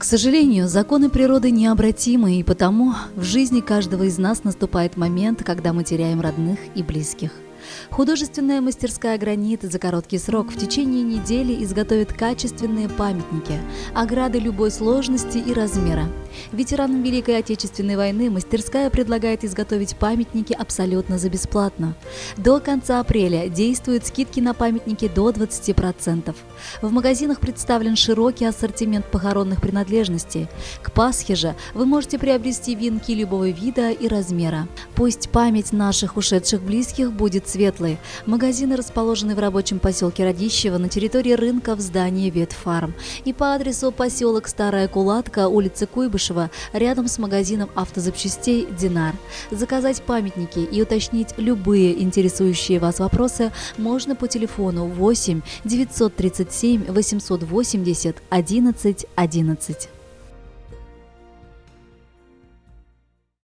К сожалению, законы природы необратимы, и потому в жизни каждого из нас наступает момент, когда мы теряем родных и близких. Художественная мастерская «Гранит» за короткий срок в течение недели изготовит качественные памятники, ограды любой сложности и размера. Ветеранам Великой Отечественной войны мастерская предлагает изготовить памятники абсолютно за бесплатно. До конца апреля действуют скидки на памятники до 20%. В магазинах представлен широкий ассортимент похоронных принадлежностей. К Пасхе же вы можете приобрести венки любого вида и размера. Пусть память наших ушедших близких будет светлой. Магазины расположены в рабочем поселке Радищево на территории рынка в здании Ветфарм и по адресу поселок Старая Кулатка, улица Куйбышева, рядом с магазином автозапчастей «Динар». Заказать памятники и уточнить любые интересующие вас вопросы можно по телефону 8 937 880 11 11.